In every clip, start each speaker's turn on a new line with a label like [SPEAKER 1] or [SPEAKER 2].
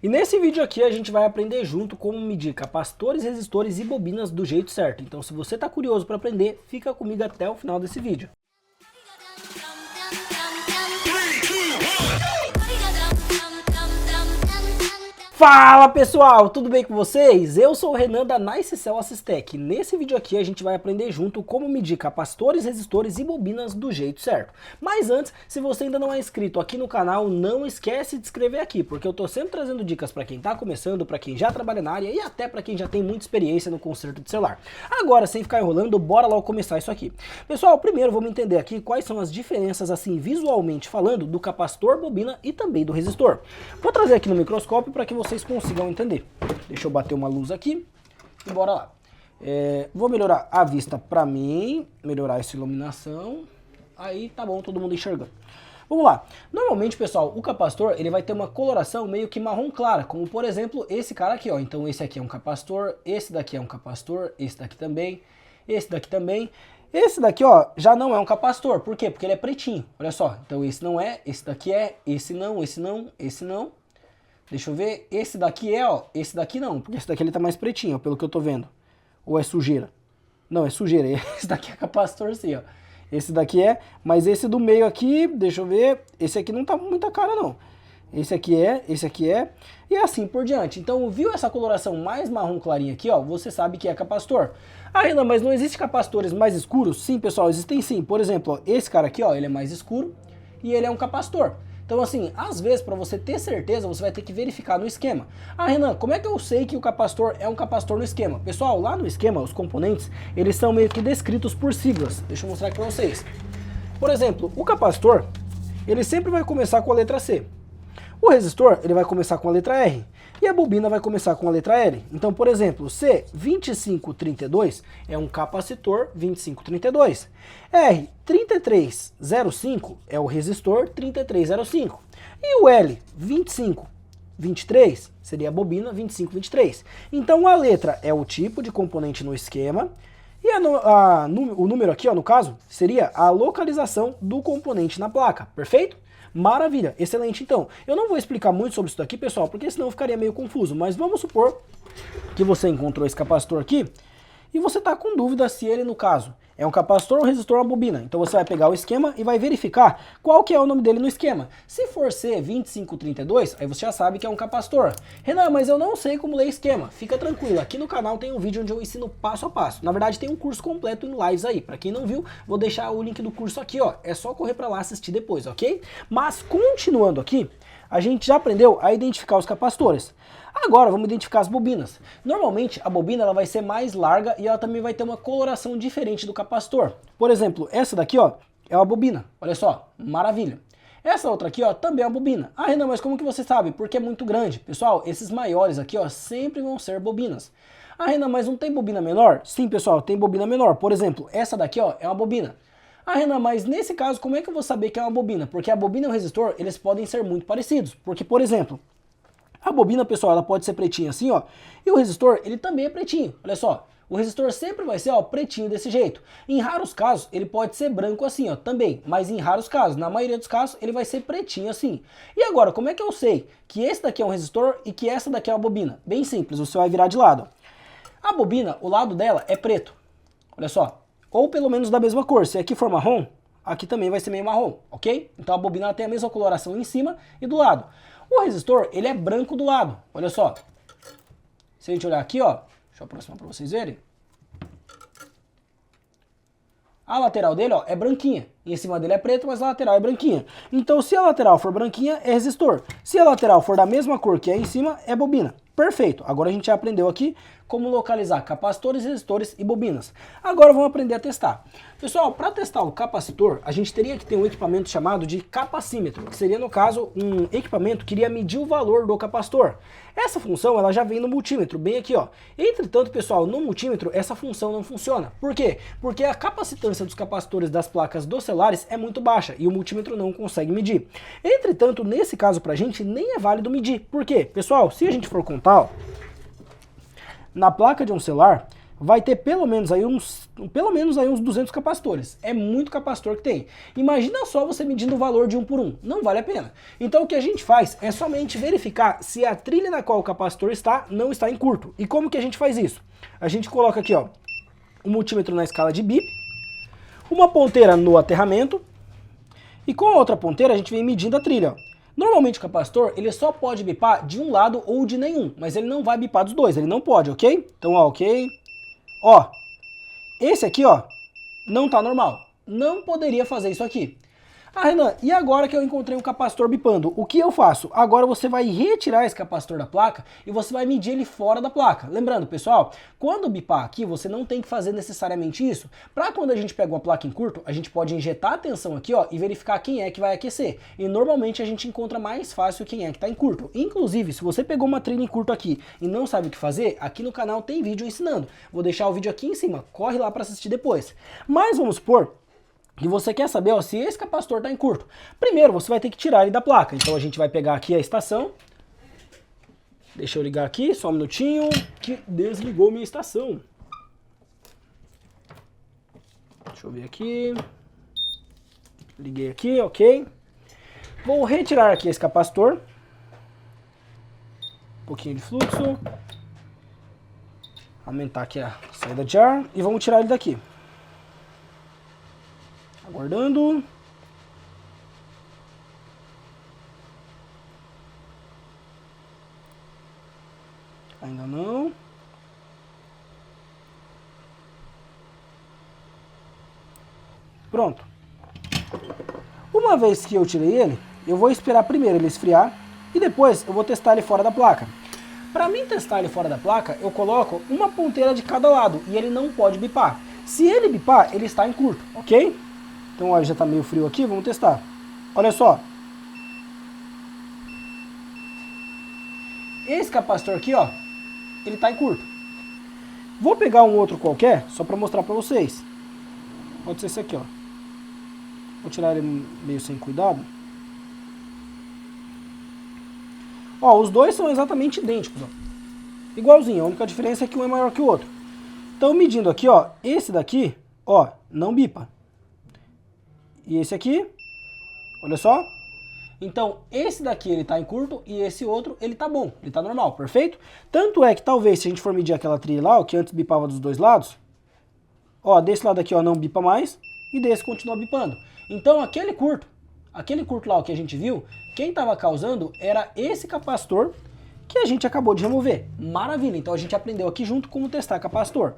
[SPEAKER 1] E nesse vídeo aqui a gente vai aprender junto como medir capacitores, resistores e bobinas do jeito certo. Então se você está curioso para aprender, fica comigo até o final desse vídeo. Fala pessoal, tudo bem com vocês? Eu sou o Renan da NiceCell Assistec. Nesse vídeo aqui a gente vai aprender junto como medir capacitores, resistores e bobinas do jeito certo. Mas antes, se você ainda não é inscrito aqui no canal, não esquece de se inscrever aqui, porque eu tô sempre trazendo dicas para quem tá começando, para quem já trabalha na área e até para quem já tem muita experiência no conserto de celular. Agora, sem ficar enrolando, bora logo começar isso aqui. Pessoal, primeiro vamos entender aqui quais são as diferenças assim visualmente falando do capacitor, bobina e também do resistor. Vou trazer aqui no microscópio para que vocês consigam entender. Deixa eu bater uma luz aqui e bora lá. Vou melhorar a vista para mim, melhorar essa iluminação. Aí tá bom, todo mundo enxergando. Vamos lá. Normalmente, pessoal, o capacitor ele vai ter uma coloração meio que marrom clara, como por exemplo esse cara aqui, ó. Então esse aqui é um capacitor, esse daqui é um capacitor, esse daqui também, esse daqui também. Esse daqui, ó, já não é um capacitor. Por quê? Porque ele é pretinho. Olha só. Então esse não é, esse daqui é, esse não, esse não, esse não. Deixa eu ver, esse daqui é, ó, esse daqui não, porque esse daqui ele tá mais pretinho, ó, pelo que eu tô vendo. Ou é sujeira? Não, é sujeira, esse daqui é capacitor sim, ó. Esse daqui é, mas esse do meio aqui, deixa eu ver, esse aqui não tá com muita cara não. Esse aqui é, e assim por diante. Então, viu essa coloração mais marrom clarinha aqui, ó, você sabe que é capacitor. Ah, Renan, mas não existe capacitores mais escuros? Sim, pessoal, existem sim. Por exemplo, ó, esse cara aqui, ó, ele é mais escuro e ele é um capacitor. Então assim, às vezes para você ter certeza, você vai ter que verificar no esquema. Ah, Renan, como é que eu sei que o capacitor é um capacitor no esquema? Pessoal, lá no esquema, os componentes, eles são meio que descritos por siglas. Deixa eu mostrar aqui para vocês. Por exemplo, o capacitor, ele sempre vai começar com a letra C. O resistor, ele vai começar com a letra R. E a bobina vai começar com a letra L. Então, por exemplo, C2532 é um capacitor 2532. R3305 é o resistor 3305. E o L2523 seria a bobina 2523. Então, a letra é o tipo de componente no esquema. E o número aqui, ó, no caso, seria a localização do componente na placa. Perfeito? Maravilha, excelente então. Eu não vou explicar muito sobre isso daqui, pessoal, porque senão ficaria meio confuso, mas vamos supor que você encontrou esse capacitor aqui e você está com dúvida se ele, no caso, é um capacitor, um resistor ou uma bobina. Então você vai pegar o esquema e vai verificar qual que é o nome dele no esquema. Se for C2532, aí você já sabe que é um capacitor. Renan, mas eu não sei como ler esquema. Fica tranquilo, aqui no canal tem um vídeo onde eu ensino passo a passo. Na verdade tem um curso completo em lives aí. Para quem não viu, vou deixar o link do curso aqui, ó. É só correr para lá assistir depois, ok? Mas continuando aqui, a gente já aprendeu a identificar os capacitores. Agora vamos identificar as bobinas. Normalmente a bobina ela vai ser mais larga e ela também vai ter uma coloração diferente do capacitor. Por exemplo, essa daqui, ó, é uma bobina. Olha só, maravilha. Essa outra aqui, ó, também é uma bobina. Ah, Renan, mas como que você sabe? Porque é muito grande. Pessoal, esses maiores aqui, ó, sempre vão ser bobinas. Ah, Renan, mas não tem bobina menor? Sim, pessoal, tem bobina menor. Por exemplo, essa daqui, ó, é uma bobina. Ah, Renan, mas nesse caso, como é que eu vou saber que é uma bobina? Porque a bobina e o resistor, eles podem ser muito parecidos. Porque, por exemplo, a bobina, pessoal, ela pode ser pretinha assim, ó, e o resistor, ele também é pretinho, olha só. O resistor sempre vai ser, ó, pretinho desse jeito. Em raros casos, ele pode ser branco assim, ó, também. Mas em raros casos, na maioria dos casos, ele vai ser pretinho assim. E agora, como é que eu sei que esse daqui é um resistor e que essa daqui é uma bobina? Bem simples, você vai virar de lado. A bobina, o lado dela é preto, olha só. Ou pelo menos da mesma cor. Se aqui for marrom, aqui também vai ser meio marrom, ok? Então a bobina tem a mesma coloração em cima e do lado. O resistor, ele é branco do lado, olha só. Se a gente olhar aqui, ó, deixa eu aproximar para vocês verem. A lateral dele, ó, é branquinha. E em cima dele é preto, mas a lateral é branquinha. Então se a lateral for branquinha, é resistor. Se a lateral for da mesma cor que é em cima, é bobina. Perfeito. Agora a gente já aprendeu aqui como localizar capacitores, resistores e bobinas. Agora vamos aprender a testar. Pessoal, para testar o capacitor, a gente teria que ter um equipamento chamado de capacímetro, que seria, no caso, um equipamento que iria medir o valor do capacitor. Essa função, ela já vem no multímetro, bem aqui, ó. Entretanto, pessoal, no multímetro, essa função não funciona. Por quê? Porque a capacitância dos capacitores das placas dos celulares é muito baixa e o multímetro não consegue medir. Entretanto, nesse caso pra gente, nem é válido medir. Por quê? Pessoal, se a gente for contar, ó, na placa de um celular, vai ter pelo menos aí uns 200 capacitores. É muito capacitor que tem. Imagina só você medindo o valor de um por um. Não vale a pena. Então o que a gente faz é somente verificar se a trilha na qual o capacitor está não está em curto. E como que a gente faz isso? A gente coloca aqui, ó, o multímetro na escala de bip, uma ponteira no aterramento, e com a outra ponteira a gente vem medindo a trilha, ó. Normalmente o capacitor, ele só pode bipar de um lado ou de nenhum, mas ele não vai bipar dos dois, ele não pode, ok? Então, ó, ok. Ó, esse aqui, ó, não tá normal. Não poderia fazer isso aqui. Ah, Renan, e agora que eu encontrei um capacitor bipando, o que eu faço? Agora você vai retirar esse capacitor da placa e você vai medir ele fora da placa. Lembrando, pessoal, quando bipar aqui, você não tem que fazer necessariamente isso. Para quando a gente pega uma placa em curto, a gente pode injetar a tensão aqui, ó, e verificar quem é que vai aquecer. E normalmente a gente encontra mais fácil quem é que está em curto. Inclusive, se você pegou uma trilha em curto aqui e não sabe o que fazer, aqui no canal tem vídeo ensinando. Vou deixar o vídeo aqui em cima, corre lá para assistir depois. Mas vamos supor que você quer saber, ó, se esse capacitor está em curto. Primeiro, você vai ter que tirar ele da placa. Então a gente vai pegar aqui a estação. Deixa eu ligar aqui, só um minutinho, que desligou minha estação. Deixa eu ver aqui. Liguei aqui, ok. Vou retirar aqui esse capacitor. Um pouquinho de fluxo. Aumentar aqui a saída de ar e vamos tirar ele daqui. Aguardando. Ainda não. Pronto. Uma vez que eu tirei ele, eu vou esperar primeiro ele esfriar e depois eu vou testar ele fora da placa. Para mim testar ele fora da placa, eu coloco uma ponteira de cada lado e ele não pode bipar. Se ele bipar, ele está em curto, ok? Então, olha, já está meio frio aqui, vamos testar. Olha só. Esse capacitor aqui, ó, ele está em curto. Vou pegar um outro qualquer, só para mostrar para vocês. Pode ser esse aqui, ó. Vou tirar ele meio sem cuidado. Ó, os dois são exatamente idênticos, ó. Igualzinho, a única diferença é que um é maior que o outro. Então, medindo aqui, ó, esse daqui, ó, não bipa. E esse aqui, olha só. Então, esse daqui ele tá em curto e esse outro ele tá bom, ele tá normal, perfeito? Tanto é que talvez se a gente for medir aquela trilha lá, ó, que antes bipava dos dois lados, ó, desse lado aqui, ó, não bipa mais e desse continua bipando. Então, aquele curto lá, o que a gente viu, quem tava causando era esse capacitor que a gente acabou de remover. Maravilha, então a gente aprendeu aqui junto como testar capacitor.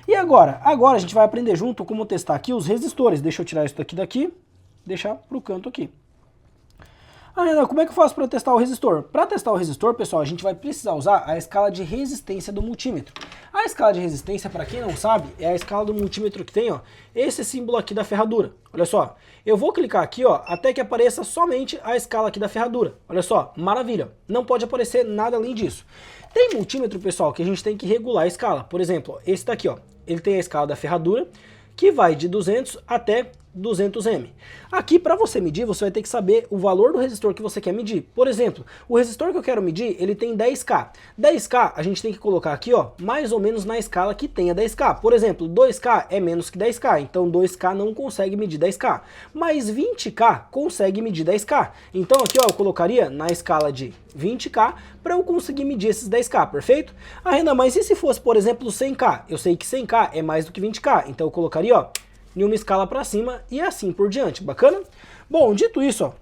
[SPEAKER 1] E agora a gente vai aprender junto como testar aqui os resistores. Deixa eu tirar isso daqui, deixar para o canto aqui. Ah, Renan, como é que eu faço para testar o resistor? Para testar o resistor, pessoal, a gente vai precisar usar a escala de resistência do multímetro. A escala de resistência, para quem não sabe, é a escala do multímetro que tem, ó, esse símbolo aqui da ferradura. Olha só, eu vou clicar aqui, ó, até que apareça somente a escala aqui da ferradura. Olha só, maravilha, não pode aparecer nada além disso. Tem multímetro, pessoal, que a gente tem que regular a escala. Por exemplo, esse daqui, ó, ele tem a escala da ferradura, que vai de 200 até 200M. Aqui, para você medir, você vai ter que saber o valor do resistor que você quer medir. Por exemplo, o resistor que eu quero medir, ele tem 10K. 10K a gente tem que colocar aqui, ó, mais ou menos na escala que tenha 10K. Por exemplo, 2K é menos que 10K, então 2K não consegue medir 10K. Mas 20K consegue medir 10K. Então aqui, ó, eu colocaria na escala de 20K para eu conseguir medir esses 10K, perfeito? Ah, Renan, mas e se fosse, por exemplo, 100K? Eu sei que 100K é mais do que 20K, então eu colocaria, ó, em uma escala para cima e assim por diante, bacana? Bom, dito isso, ó,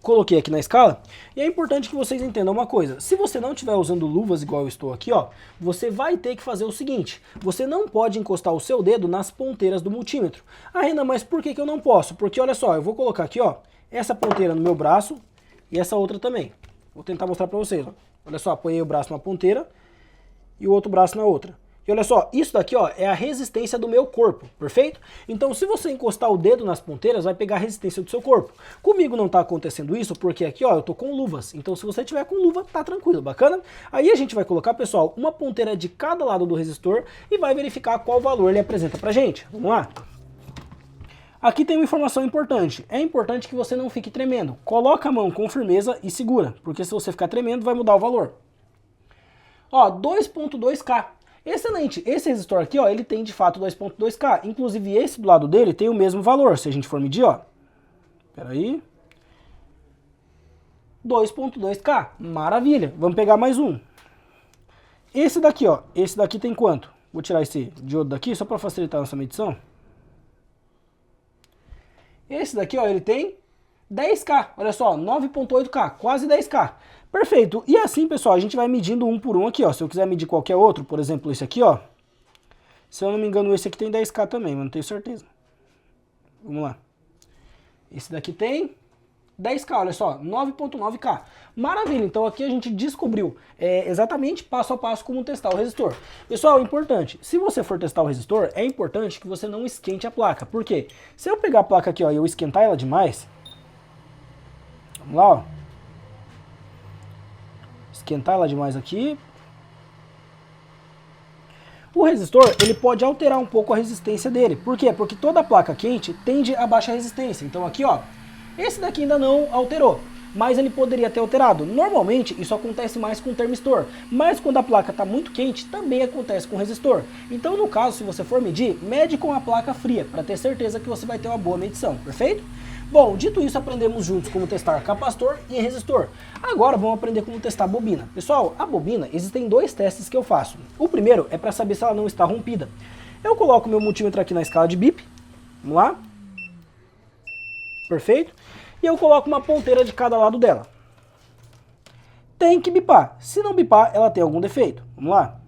[SPEAKER 1] coloquei aqui na escala e é importante que vocês entendam uma coisa. Se você não estiver usando luvas igual eu estou aqui, ó, você vai ter que fazer o seguinte, você não pode encostar o seu dedo nas ponteiras do multímetro. Ah, Renan, mas por que eu não posso? Porque olha só, eu vou colocar aqui, ó, essa ponteira no meu braço e essa outra também. Vou tentar mostrar para vocês, ó. Olha só, apoiei o braço na ponteira e o outro braço na outra. E olha só, isso daqui, ó, é a resistência do meu corpo, perfeito? Então, se você encostar o dedo nas ponteiras, vai pegar a resistência do seu corpo. Comigo não tá acontecendo isso, porque aqui, ó, eu tô com luvas. Então, se você tiver com luva, tá tranquilo, bacana? Aí a gente vai colocar, pessoal, uma ponteira de cada lado do resistor e vai verificar qual valor ele apresenta pra gente. Vamos lá? Aqui tem uma informação importante. É importante que você não fique tremendo. Coloca a mão com firmeza e segura, porque se você ficar tremendo, vai mudar o valor. Ó, 2.2K. Excelente, esse resistor aqui, ó, ele tem de fato 2.2K, inclusive esse do lado dele tem o mesmo valor, se a gente for medir, ó, peraí, 2.2K, maravilha, vamos pegar mais um. Esse daqui, ó, esse daqui tem quanto? Vou tirar esse diodo daqui, só para facilitar a nossa medição. Esse daqui, ó, ele tem 10K, olha só, 9.8K, quase 10K. Perfeito, e assim, pessoal, a gente vai medindo um por um aqui, ó. Se eu quiser medir qualquer outro, por exemplo, esse aqui, ó. Se eu não me engano, esse aqui tem 10K também, mas não tenho certeza. Vamos lá. Esse daqui tem 10K, olha só, 9.9K. Maravilha, então aqui a gente descobriu exatamente passo a passo como testar o resistor. Pessoal, importante, se você for testar o resistor, é importante que você não esquente a placa. Por quê? Se eu pegar a placa aqui, ó, e eu esquentar ela demais, vamos lá, ó. Esquentar ela demais aqui. O resistor, ele pode alterar um pouco a resistência dele. Por quê? Porque toda placa quente tende a baixa resistência. Então aqui, ó, esse daqui ainda não alterou, mas ele poderia ter alterado. Normalmente isso acontece mais com o termistor, mas quando a placa está muito quente, também acontece com o resistor. Então no caso, se você for medir, mede com a placa fria, para ter certeza que você vai ter uma boa medição, perfeito? Bom, dito isso, aprendemos juntos como testar capacitor e resistor. Agora vamos aprender como testar a bobina. Pessoal, a bobina, existem dois testes que eu faço. O primeiro é para saber se ela não está rompida. Eu coloco meu multímetro aqui na escala de bip, vamos lá. Perfeito. E eu coloco uma ponteira de cada lado dela. Tem que bipar. Se não bipar, ela tem algum defeito. Vamos lá.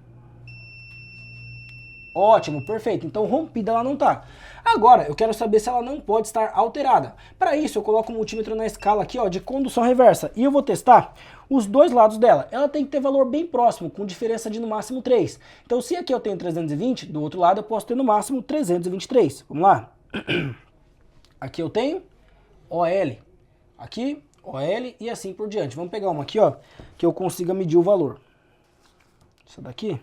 [SPEAKER 1] Ótimo, perfeito. Então rompida ela não está. Agora, eu quero saber se ela não pode estar alterada. Para isso, eu coloco o multímetro na escala aqui, ó, de condução reversa. E eu vou testar os dois lados dela. Ela tem que ter valor bem próximo, com diferença de no máximo 3. Então, se aqui eu tenho 320, do outro lado eu posso ter no máximo 323. Vamos lá. Aqui eu tenho OL. Aqui, OL e assim por diante. Vamos pegar uma aqui, ó, que eu consiga medir o valor. Essa daqui.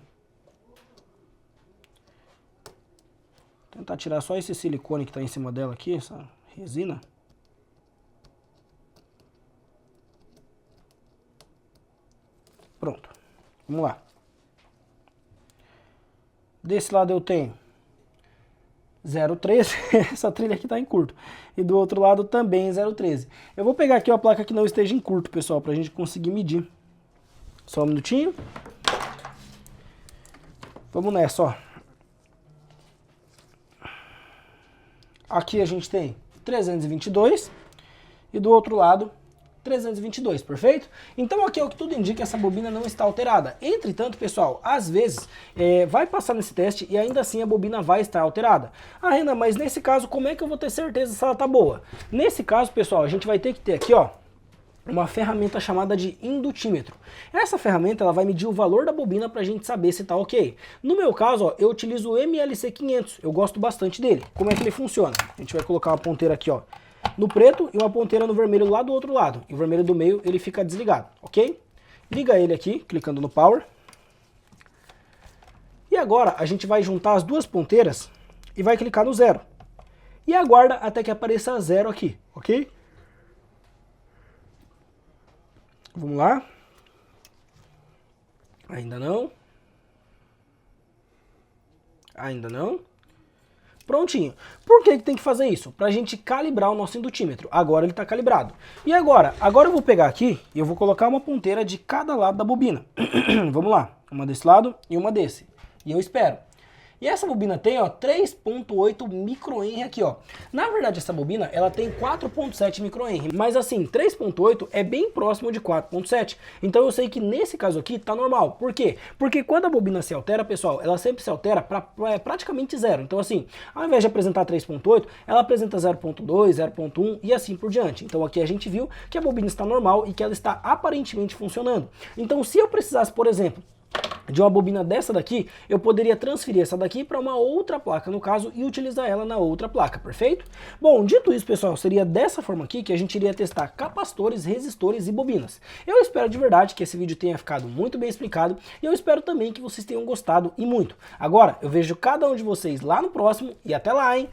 [SPEAKER 1] Tentar tirar só esse silicone que está em cima dela aqui, essa resina. Pronto. Vamos lá. Desse lado eu tenho 0,13. Essa trilha aqui está em curto. E do outro lado também 0,13. Eu vou pegar aqui uma placa que não esteja em curto, pessoal, para a gente conseguir medir. Só um minutinho. Vamos nessa, ó. Aqui a gente tem 322 e do outro lado 322, perfeito? Então aqui é o que tudo indica, essa bobina não está alterada. Entretanto, pessoal, às vezes vai passar nesse teste e ainda assim a bobina vai estar alterada. Ah, Renan, mas nesse caso como é que eu vou ter certeza se ela está boa? Nesse caso, pessoal, a gente vai ter que ter aqui, ó, uma ferramenta chamada de indutímetro. Essa ferramenta ela vai medir o valor da bobina para a gente saber se está ok. No meu caso, ó, eu utilizo o MLC500, eu gosto bastante dele. Como é que ele funciona? A gente vai colocar uma ponteira aqui, ó, no preto e uma ponteira no vermelho lá do outro lado. E o vermelho do meio ele fica desligado, ok? Liga ele aqui, clicando no Power. E agora a gente vai juntar as duas ponteiras e vai clicar no 0. E aguarda até que apareça 0 aqui, ok? Vamos lá. Ainda não. Ainda não. Prontinho. Por que tem que fazer isso? Para a gente calibrar o nosso indutímetro. Agora ele está calibrado. E agora? Agora eu vou pegar aqui e eu vou colocar uma ponteira de cada lado da bobina. Vamos lá. Uma desse lado e uma desse. E eu espero. E essa bobina tem, ó, 3.8 microhenry aqui, ó. Na verdade, essa bobina, ela tem 4.7 microhenry. Mas assim, 3.8 é bem próximo de 4.7. Então eu sei que nesse caso aqui tá normal. Por quê? Porque quando a bobina se altera, pessoal, ela sempre se altera para praticamente zero. Então assim, ao invés de apresentar 3.8, ela apresenta 0.2, 0.1 e assim por diante. Então aqui a gente viu que a bobina está normal e que ela está aparentemente funcionando. Então se eu precisasse, por exemplo, de uma bobina dessa daqui, eu poderia transferir essa daqui para uma outra placa, no caso, e utilizar ela na outra placa, perfeito? Bom, dito isso, pessoal, seria dessa forma aqui que a gente iria testar capacitores, resistores e bobinas. Eu espero de verdade que esse vídeo tenha ficado muito bem explicado e eu espero também que vocês tenham gostado e muito. Agora, eu vejo cada um de vocês lá no próximo e até lá, hein?